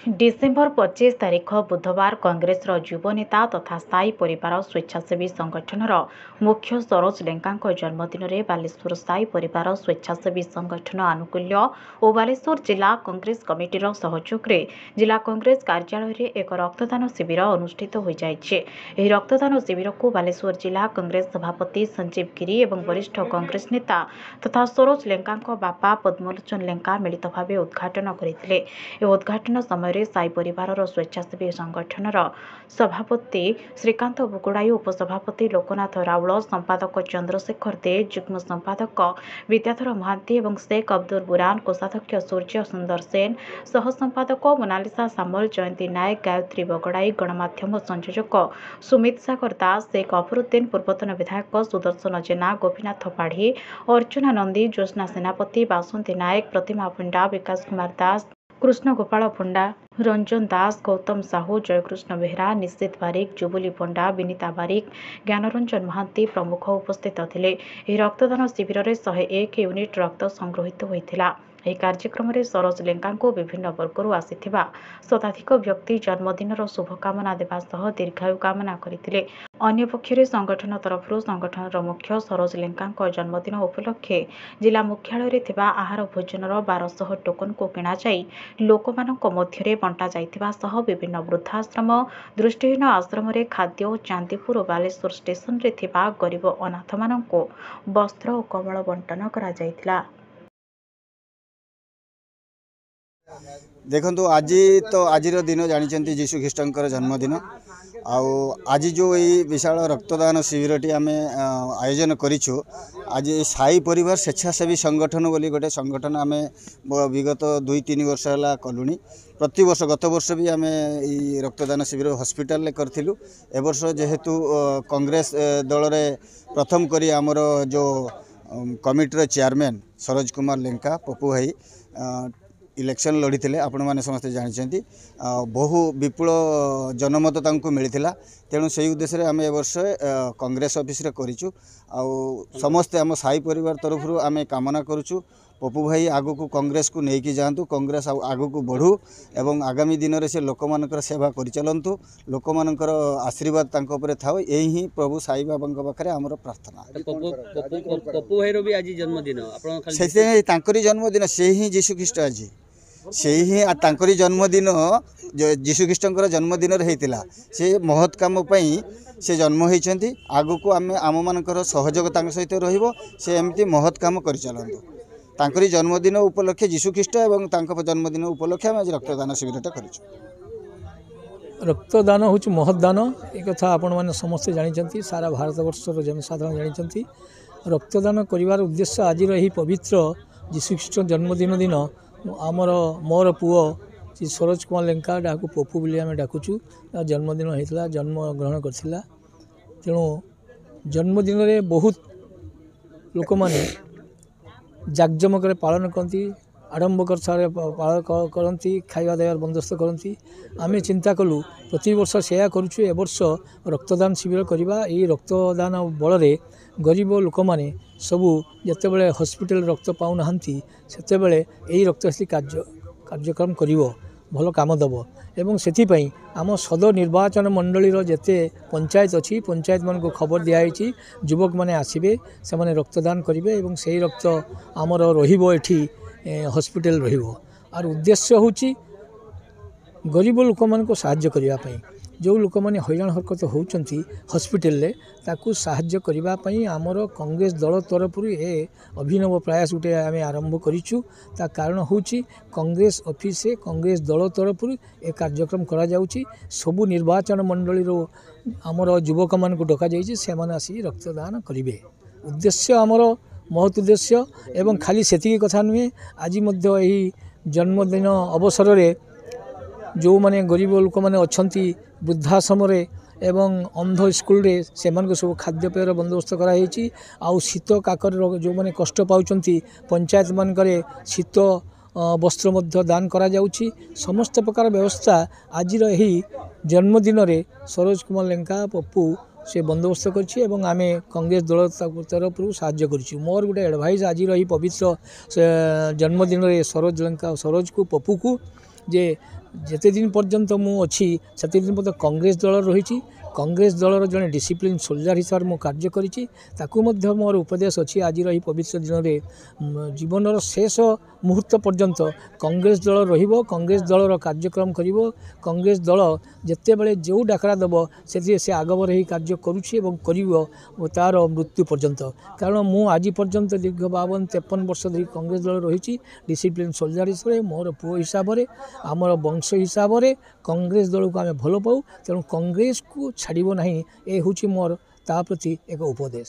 December 25 तारिख बुधवार कांग्रेस युव नेता तथा साई परिवार स्वेच्छासेवी संगठन मुख्य सरोज लेंका जन्मदिन में बालेश्वर साई परिवार स्वेच्छासेवी संगठन आनुकूल्य और बालेश्वर जिला कांग्रेस कमिटी सहयोग में जिला कांग्रेस कार्यालय एक रक्तदान शिविर अनुष्ठित हो जाए। रक्तदान शिविर को बालेश्वर जिला कांग्रेस सभापति संजीव गिरी और वरिष्ठ कांग्रेस नेता तथा सरोज लेंका बापा पद्मलोचन लेंका मिलित भाव उद्घाटन करते। उद्घाटन समय साई परिवार स्वेच्छासेवी संगठन सभापति श्रीकांत बुगुड़ाई, उपसभापति लोकनाथ राउल, संपादक चंद्रशेखर दे, जुग्म संपादक विद्याधर महांती और शेख अब्दुल बुरान, कोषाध्यक्ष सूर्य सुंदर सेन, सह संपादक मोनालिसा सामल, जयंती नायक, गायत्री बगड़ाई, गणमाध्यम संयोजक सुमित सागर दास, शेख अफरुद्दीन, पूर्वतन विधायक सुदर्शन जेना, गोपीनाथ पाढ़ी, अर्चना नंदी, ज्योत्ना सेनापति, बासंती नायक, प्रतिमा पंडा, विकास कुमार दास, कृष्ण गोपाल पंडा, रंजन दास, गौतम साहू, जयकृष्ण बेहरा, निश्चित बारिक, जुबुली पंडा, विनीता बारिक, ज्ञानरंजन महांती प्रमुख उपस्थित थिले। रक्तदान शिविर में 101 यूनिट रक्त संग्रहित होता। यह कार्यक्रम में सरोज लेंका विभिन्न वर्गर आसीथिबा शताधिक व्यक्ति जन्मदिन शुभकामना देवा सह दीर्घायु कामना करते। अन्य पक्षरे संगठन तरफ संगठन मुख्य सरोज लेंका जन्मदिन उपलक्षे जिला मुख्यालय थिबा आहार भोजन 1200 टोकन को किणा जाई लोकमानक मध्यरे बंटा जाइथिबा सह विभिन्न वृद्धाश्रम, दृष्टिहीन आश्रम रे खाद्य, चांदीपुर और बालेश्वर स्टेशन रे थिबा गरीब अनाथ मानक वस्त्र और कमल बंटन करा जाइथिला। देखो आज तो आज दिन जानी जीशु ख्रीष्टर जन्मदिन आज जो ये विशाल रक्तदान शिविरटी आम आयोजन करूँ। आज साई परिवार स्वेच्छासेवी संगठन बोली गोटे संगठन आम विगत 2-3 वर्ष है कलुनी। प्रति वर्ष गत वर्ष भी आम रक्तदान शिविर हॉस्पिटल करूँ। ए वर्ष जेहेतु कांग्रेस दल रे प्रथम करी आमर जो कमिटीर चेयरमैन सरोज कुमार लेंका पप्पू भाई इलेक्शन लड़ी थे, आपण मैंने समस्ते जानते बहु विपुल जनमत तांको मिलता। तेणु से उद्देश्य आम ए वर्ष कांग्रेस ऑफिस रे करिचु। समस्ते आम साई परिवार तरफ आम कामना करुचु पप्पू भाई आगु को कांग्रेस को लेकिन जातु, कांग्रेस आगु को बढ़ू एवं आगामी दिन में से लोक मानकर सेवा करिचलंतु, लोक मानकर आशीर्वाद तांको उपरे थाओ। यही ही प्रभु साई बाबा पाखरे हमर प्रार्थना। पप्पू भाई रो भी आज जन्मदिन से तांकरी जन्मदिन से ही जीशु ख्रीष्ट आज से ही तांकरी जन्मदिन जीशु ख्रीष्टर जन्मदिन होता। से महत् कम से जन्म होती। आगु को आम मानकर सहयोग सहित रहिबो। से एमती महत् कम कर चलंतु। तांकरी जन्मदिन उपलक्षे जीशु ख्रीष्ट एवं तांको जन्मदिन उपलक्षे आज रक्तदान शिविरटा करिछु। रक्तदान हूँ महदान एक कथा आपण मैंने समस्ते जानते, सारा भारतवर्षर जनसाधारण जानते। रक्तदान करिवार उद्देश्य आज यही पवित्र जीशुख्रीष्ट जन्मदिन दिन आमर मोर पुओ श्री सरोज कुमार लेंका डाकू पप्पू बोली आम डाकुचु जन्मदिन होता, जन्म ग्रहण करथिला। तेणु जन्मदिन में बहुत लोक मैंने जाकजमक पालन करती, आडंबर सारे पालन करती, खाଇବା देवार बंदोबस्त करती। आम चिंता कलु प्रति वर्ष सेया करुचु। ए वर्ष रक्तदान शिविर करवा। ये रक्तदान बल गरीब लोक मैंने सबू जिते बड़े हॉस्पिटल रक्त पाऊना से यही रक्तश्री कार्यक्रम करिवो भल काम दब। एवं से आम सदर निर्वाचन मंडलीर जेते पंचायत अच्छी पंचायत मान को खबर दिखाई युवक मैंने आसबे से मैंने रक्तदान करेंगे और से रक्त आमर रही हॉस्पिटल आर उद्देश्य हूँ गरीब लोक मान को साहाय्य करने। जो लोक मैंने हैरान हरकत होती हॉस्पिटल ताकू साहाय्य करने आमर कांग्रेस दल तरफ ए अभिनव प्रयास गोटे आम आरंभ करूँ। ता कारण हूँ कांग्रेस ऑफिस कांग्रेस दल तरफ ए कार्यक्रम करा जाउची। सबु निर्वाचन मंडलीर आमर युवक मान को डका जाइए से आसी रक्तदान करेंगे। उद्देश्य आमर महत् उद्देश्य एवं खाली सेतिकी कथा नुहे। आज यही जन्मदिन अवसर में जो माने गरीब लोक मैंने अच्छा वृद्धाश्रम एवं अंध स्कूल रे से सब खाद्यपेयर बंदोबस्त कराई। आउ शीत काकर जो मैंने कष्ट पाउचंती पंचायत मानकरे शीत वस्त्र दान करा जाउची। समस्त प्रकार व्यवस्था आज यही जन्मदिन में सरोज कुमार लेंका पप्पू से बंदोबस्त करछि एवं आमे कांग्रेस दल तरफ साहाय्य करछि। मोर गोटे एडवाइस आज रही पवित्र जन्मदिन में सरोज लेंका सरोज को पप्पू को जे ଯେତେ ଦିନ ପର୍ଯ୍ୟନ୍ତ ମୁଁ ଅଛି ସେତେ ଦିନ ପର୍ଯ୍ୟନ୍ତ କଂଗ୍ରେସ ଦଳ ରହିଛି। କଂଗ୍ରେସ ଦଳର ଜଣେ ଡିସିପ୍ଲିନ୍ ସୋଲଜର ହିସାବରେ ମୁଁ କାର୍ଯ୍ୟ କରିଛି। ତାକୁ ମଧ୍ୟ ମୋର ଉପଦେଶ ଅଛି ଆଜିର ଏହି ପବିତ୍ର ଦିନରେ ଜୀବନର ଶେଷ ମୁହୂର୍ତ୍ତ ପର୍ଯ୍ୟନ୍ତ କଂଗ୍ରେସ ଦଳ ରହିବ, କଂଗ୍ରେସ ଦଳର କାର୍ଯ୍ୟକ୍ରମ କରିବ। କଂଗ୍ରେସ ଦଳ ଯେତେବେଳେ ଯେଉଁ ଡାକରା ଦେବ ସେଥିରେ ସେ ଆଗଭର ଏହି କାର୍ଯ୍ୟ କରୁଛି ଏବଂ କରିବ ତା'ର ମୃତ୍ୟୁ ପର୍ଯ୍ୟନ୍ତ। କାରଣ ମୁଁ ଆଜି ପର୍ଯ୍ୟନ୍ତ ଦୀର୍ଘ 52-53 ବର୍ଷ ଧରି କଂଗ୍ରେସ ଦଳ ରହିଛି ଡିସିପ୍ଲିନ୍ ସୋଲଜର ହିସାବରେ, ମୋର ପୁଅ ହିସାବରେ, ଆମର ବଂଶ ହିସାବରେ କଂଗ୍ରେସ ଦଳକୁ ଆମେ ଭଲ ପାଉ। ତେଣୁ କଂଗ୍ରେସକୁ ଛାଡ଼ିବ ନାହିଁ, ଏ ହେଉଛି ମୋର ତା ପ୍ରତି ଏକ ଉପଦେଶ।